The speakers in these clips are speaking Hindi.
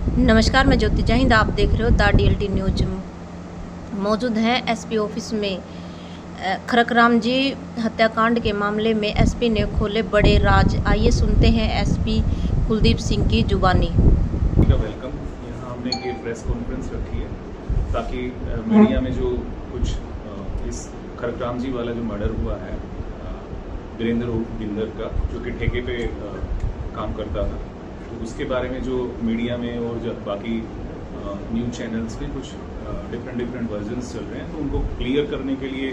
नमस्कार, मैं ज्योति जहिंद। आप देख रहे हो द DLT न्यूज। मौजूद हैं एसपी ऑफिस में। खरकराम जी हत्याकांड के मामले में एसपी ने खोले बड़े राज। आइए सुनते हैं एसपी कुलदीप सिंह की जुबानी। वेलकम। यहाँ हमने ये प्रेस कॉन्फ्रेंस रखी है ताकि मीडिया में जो कुछ इस खरकराम जी वाला जो मर्डर हुआ है वीरेंद्र उर्फ बिंदर का, जो कि ठेके पे काम करता था, तो उसके बारे में जो मीडिया में और जब बाकी न्यूज़ चैनल्स पे कुछ डिफरेंट वर्जन्स चल रहे हैं, तो उनको क्लियर करने के लिए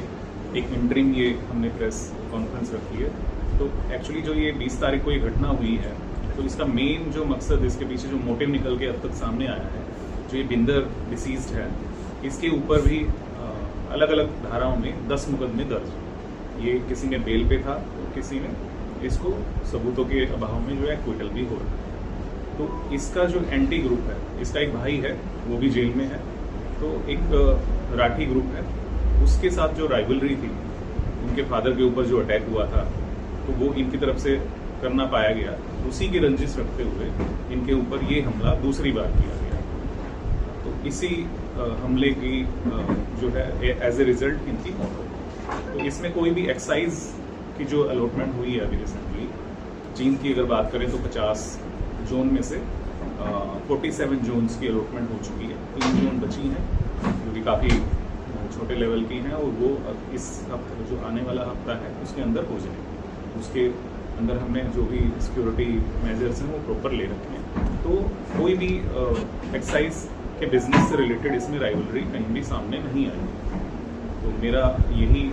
एक इंटरिम ये हमने प्रेस कॉन्फ्रेंस रखी है। तो एक्चुअली जो ये 20 तारीख को ये घटना हुई है, तो इसका मेन जो मकसद, इसके पीछे जो मोटिव निकल के अब तक सामने आया है, जो ये बिंदर डिसीज्ड है, इसके ऊपर भी अलग अलग धाराओं में 10 मुकदमे दर्ज। ये किसी में बेल पे था, तो किसी में इसको सबूतों के अभाव में जो है एक्विटल भी हो रहा है। तो इसका जो एंटी ग्रुप है, इसका एक भाई है, वो भी जेल में है। तो एक राठी ग्रुप है, उसके साथ जो राइवलरी थी, उनके फादर के ऊपर जो अटैक हुआ था, तो वो इनकी तरफ से करना पाया गया। उसी की रंजिश रखते हुए इनके ऊपर ये हमला दूसरी बार किया गया। तो इसी हमले की जो है एज ए रिजल्ट इनकी मौत हो गई। तो इसमें कोई भी एक्साइज की जो अलॉटमेंट हुई है अभी रिसेंटली, चीन की अगर बात करें तो 50 जोन में से 47 जोन्स की अलॉटमेंट हो चुकी है। 3 जोन बची हैं जो कि काफ़ी छोटे लेवल की हैं, और वो इस हफ्ते जो आने वाला हफ्ता है उसके अंदर हो जाएगी। उसके अंदर हमने जो भी सिक्योरिटी मेजर्स हैं वो प्रॉपर ले रखे हैं। तो कोई भी एक्साइज के बिजनेस से रिलेटेड इसमें राइवलरी कहीं भी सामने नहीं आई। तो मेरा यही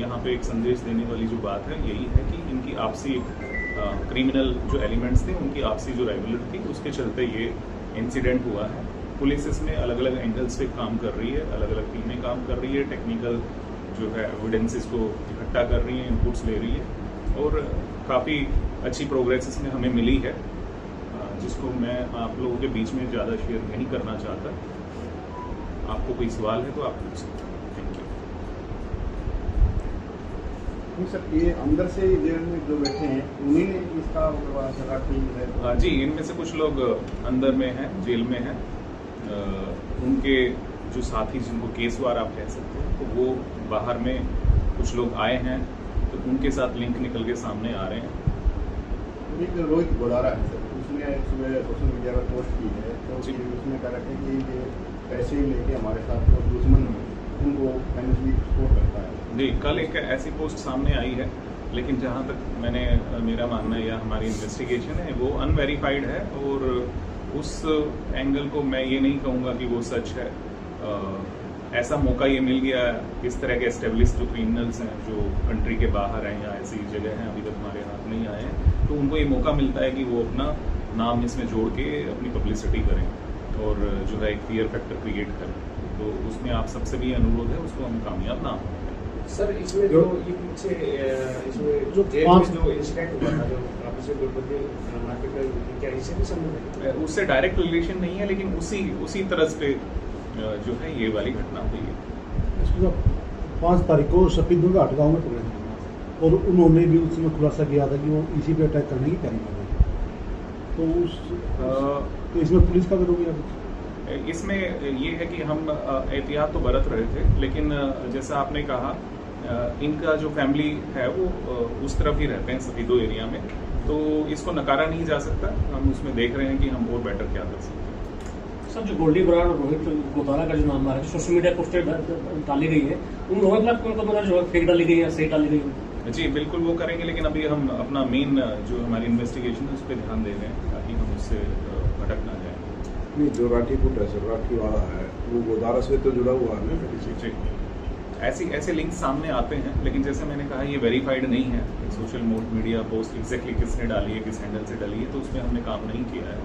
यहाँ पे एक संदेश देने वाली जो बात है, यही है कि इनकी आपसी क्रिमिनल जो एलिमेंट्स थे, उनकी आपसी जो राइवलरी थी, उसके चलते ये इंसिडेंट हुआ है। पुलिस इसमें अलग अलग एंगल्स पे काम कर रही है, अलग अलग टीमें काम कर रही है, टेक्निकल जो है एविडेंसेस को इकट्ठा कर रही है, इनपुट्स ले रही है, और काफ़ी अच्छी प्रोग्रेस इसमें हमें मिली है, जिसको मैं आप लोगों के बीच में ज़्यादा शेयर नहीं करना चाहता। आपको कोई सवाल है तो आप पूछ सकते हैं। Thank you. सर, ये अंदर से जेल में जो बैठे हैं, उन्हीं ने इसका है? जी, इनमें से कुछ लोग अंदर में हैं, जेल में हैं। उनके जो साथी, जिनको केसवार आप कह सकते हैं, तो वो बाहर में कुछ लोग आए हैं, तो उनके साथ लिंक निकल के सामने आ रहे हैं। एक रोहित गोदारा है सर, उसने सुबह सोशल मीडिया पर पोस्ट की है, तो उसमें कह रखा है कि ये पैसे लेके हमारे साथ जो दुश्मन है उनको फाइनेंशियली सपोर्ट करता है। जी, कल एक ऐसी पोस्ट सामने आई है, लेकिन जहाँ तक मेरा मानना है या हमारी इन्वेस्टिगेशन है, वो अनवेरीफाइड है, और उस एंगल को मैं ये नहीं कहूँगा कि वो सच है। ऐसा मौका ये मिल गया, इस तरह के एस्टेब्लिश जो क्रिमिनल्स हैं, जो कंट्री के बाहर हैं या ऐसी जगह हैं अभी तक हमारे हाथ नहीं आए हैं, तो उनको ये मौका मिलता है कि वो अपना नाम इसमें जोड़ के अपनी पब्लिसिटी करें, और जो है एक फियर फैक्टर क्रिएट करें। तो उसमें आप सबसे भी अनुरोध है, उसको हम कामयाब ना हो। सर, इसमें जो ये पीछे इसमें जो जेल में जो इंसिडेंट हुआ था, जो ऑफिसर गुरबद्दी मार्केट का, क्या इससे भी संबंध है? उससे डायरेक्ट रिलेशन नहीं है, लेकिन उसी तरह पे जो है ये वाली घटना हुई है। 5 तारीख को शफीदुल घाट गाँव में पकड़े थे, और उन्होंने भी उसमें खुलासा किया था कि वो इसी पे अटैक करने की तैयारी कर रहे थे। तो इसमें पुलिस का करोगे आप? इसमें ये है कि हम एहतियात तो बरत रहे थे, लेकिन जैसा आपने कहा, इनका जो फैमिली है वो उस तरफ ही रहते हैं, सफीदो एरिया में, तो इसको नकारा नहीं जा सकता। हम उसमें देख रहे हैं कि हम और बेटर क्या कर सकते हैं। सर, जो गोल्डी बराड़ और रोहित गोदारा का जो नाम आ रहा है, सोशल मीडिया पोस्टर डाली गई है, उन लोगों के खिलाफ जो फेक डाली गई है, सही डाली गई है? जी, बिल्कुल वो करेंगे, लेकिन अभी हम अपना मेन जो हमारी इन्वेस्टिगेशन है उस पर ध्यान दे रहे हैं, ताकि हम उससे भटक ना जाए। नहीं, जो राठी पुट है सर, राठी वाला है, वो गोदारा से तो जुड़ा हुआ है ना? जी, ऐसे लिंक सामने आते हैं, लेकिन जैसे मैंने कहा, ये वेरीफाइड नहीं है। सोशल मीडिया पोस्ट एग्जैक्टली किसने डाली है, किस हैंडल से डाली है, तो उसमें हमने काम नहीं किया है।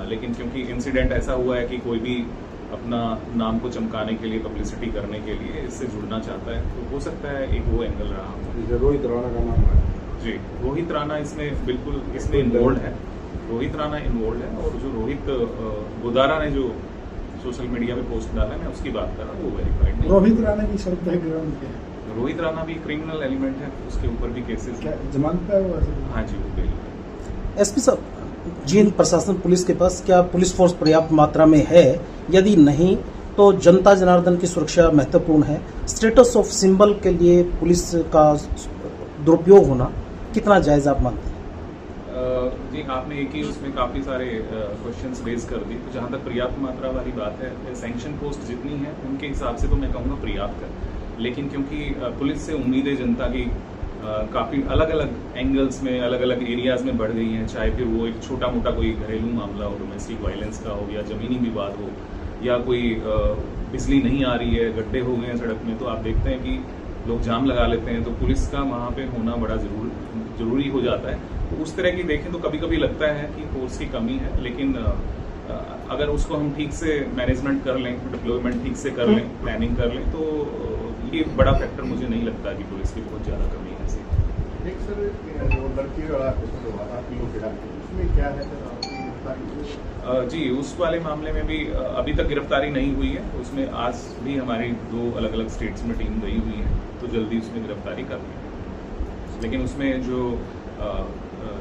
लेकिन क्योंकि इंसिडेंट ऐसा हुआ है कि कोई भी अपना नाम को चमकाने के लिए, पब्लिसिटी करने के लिए इससे जुड़ना चाहता है, तो हो सकता है एक वो एंगल रहा हो। रोहित राणा का नाम है? जी, रोहित राणा इसमें बिल्कुल इसमें इन्वॉल्व है। रोहित राणा इन्वॉल्व है, और जो रोहित गोदारा ने जो सोशल मीडिया पे पोस्ट डाला, मैं उसकी बात कर रहा हूँ, वो वेरीफाइड नहीं। रोहित राणा की सर बैकग्राउंड क्या है? रोहित राणा भी क्रिमिनल एलिमेंट है, उसके ऊपर भी केसेस जमानत है वो? हाँ जी, वो बेल। एसपी साहब, जेल प्रशासन पुलिस के पास क्या पुलिस फोर्स पर्याप्त मात्रा में है? यदि नहीं तो जनता जनार्दन की सुरक्षा महत्वपूर्ण है। स्टेटस ऑफ सिंबल के लिए पुलिस का दुरुपयोग होना कितना जायज आप मानते हैं? जी, आपने एक ही उसमें काफ़ी सारे क्वेश्चंस रेज कर दिए। तो जहाँ तक पर्याप्त मात्रा वाली बात है, सैंक्शन पोस्ट जितनी है उनके हिसाब से तो मैं कहूँगा पर्याप्त है। लेकिन क्योंकि पुलिस से उम्मीदें जनता की काफ़ी अलग अलग एंगल्स में, अलग अलग एरियाज़ में बढ़ गई हैं, चाहे फिर वो एक छोटा मोटा कोई घरेलू मामला हो, डोमेस्टिक वायलेंस का हो, या ज़मीनी विवाद हो, या कोई बिजली नहीं आ रही है, गड्ढे हो गए हैं सड़क में, तो आप देखते हैं कि लोग जाम लगा लेते हैं। तो पुलिस का वहाँ पे होना बड़ा ज़रूरी हो जाता है। तो उस तरह की देखें तो कभी कभी लगता है कि फोर्स की कमी है, लेकिन अगर उसको हम ठीक से मैनेजमेंट कर लें, डिप्लॉयमेंट ठीक से कर लें, प्लानिंग कर लें, तो ये बड़ा फैक्टर मुझे नहीं लगता कि पुलिस की बहुत ज़्यादा कमी है। एक सर, जो लड़की वाला हुआ था किलो के डाल, उसमें क्या है सर आपकी गिरफ्तारी? जी, उस वाले मामले में भी अभी तक गिरफ्तारी नहीं हुई है। उसमें आज भी हमारी 2 अलग अलग स्टेट्स में टीम गई हुई है, तो जल्दी उसमें गिरफ्तारी कर लेंगे। लेकिन उसमें जो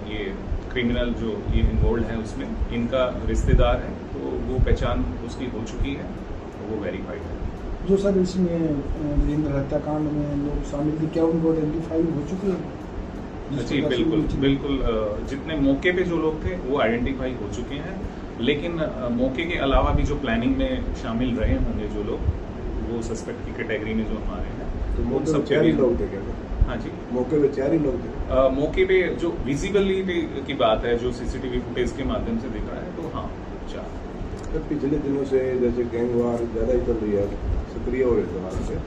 ये क्रिमिनल जो ये इन्वॉल्व है, उसमें इनका रिश्तेदार है, तो वो पहचान उसकी हो चुकी है, वो वेरीफाइड है। जो सर इसमें वीरेंद्र हत्याकांड में लोग शामिल थे, क्या उनको आइडेंटिफाई हो चुके हैं? जी बिल्कुल। जितने मौके पे जो लोग थे वो आइडेंटिफाई हो चुके हैं, लेकिन मौके के अलावा भी जो प्लानिंग में शामिल रहे होंगे जो लोग, वो सस्पेक्ट की कैटेगरी में जो हमारे हैं, तो उन मौके सब पे 4 ही लोग थे क्या? हाँ जी, मौके पे 4 ही लोग थे। मौके पे जो विजिबिलिटी की बात है, जो सीसीटीवी फुटेज के माध्यम से दिख रहा है, तो हाँ 4। सर, पिछले दिनों से जैसे गैंग वार ज़्यादा ही चल रही है, सक्रिय हो रहे थे वहाँ से,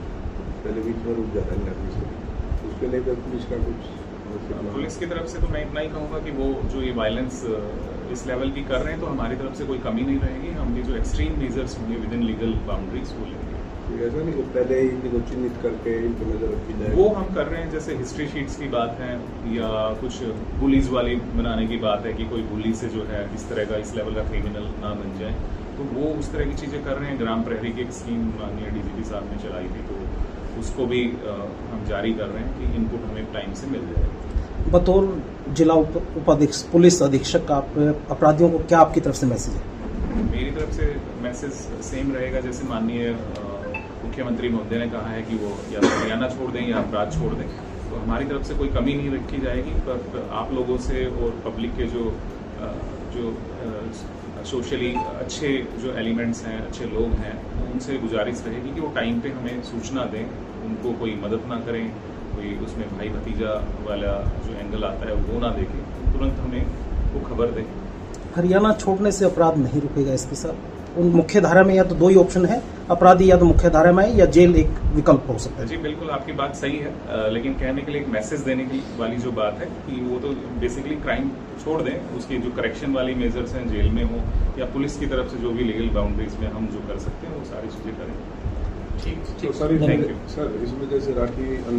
पहले बीच में रुक जाता है, उसके लेकर पुलिस का कुछ? पुलिस की तरफ से तो मैं इतना ही कहूँगा कि वो जो ये वायलेंस इस लेवल की कर रहे हैं, तो हमारी तरफ से कोई कमी नहीं रहेगी। हम भी जो एक्सट्रीम मेजर्स होंगे विद इन लीगल बाउंड्रीज वो लेंगे। ऐसा नहीं कि पहले ही इनको चिन्हित करके इन पर नजर रखी जाए? वो हम कर रहे हैं, जैसे हिस्ट्री शीट्स की बात है, या कुछ बुलीज वाली बनाने की बात है कि कोई बुली से जो है इस तरह का, इस लेवल का क्रिमिनल ना बन जाए, तो वो उस तरह की चीज़ें कर रहे हैं। ग्राम प्रहरी की एक स्कीम माननीय डीजीपी साहब ने चलाई थी, तो उसको भी हम जारी कर रहे हैं कि इनपुट हमें टाइम से मिल जाए। बतौर जिला उपाधीक्षक, पुलिस अधीक्षक, आप अपराधियों को क्या आपकी तरफ से मैसेज है? मेरी तरफ से मैसेज सेम रहेगा, जैसे माननीय मुख्यमंत्री महोदय ने कहा है कि वो या हरियाणा छोड़ दें या अपराध छोड़ दें, तो हमारी तरफ से कोई कमी नहीं रखी जाएगी। पर आप लोगों से और पब्लिक के जो सोशली अच्छे जो एलिमेंट्स हैं, अच्छे लोग हैं, उनसे गुजारिश रहेगी कि वो टाइम पे हमें सूचना दें, उनको कोई मदद ना करें, कोई उसमें भाई भतीजा वाला जो एंगल आता है वो ना देखें, तुरंत हमें वो खबर दें। हरियाणा छोड़ने से अपराध नहीं रुकेगा इसके साथ? उन मुख्य धारा में या तो 2 ही ऑप्शन है, अपराधी या तो मुख्य धारा में या जेल एक विकल्प हो सकता है। जी बिल्कुल, आपकी बात सही है, लेकिन कहने के लिए एक मैसेज देने की वाली जो बात है कि वो तो बेसिकली क्राइम छोड़ दें, उसकी जो करेक्शन वाली मेजर्स हैं, जेल में हो या पुलिस की तरफ से जो भी लीगल बाउंड्रीज में हम जो कर सकते हैं वो सारी चीज़ें करें। ठीक, सर इसमें जैसे राखी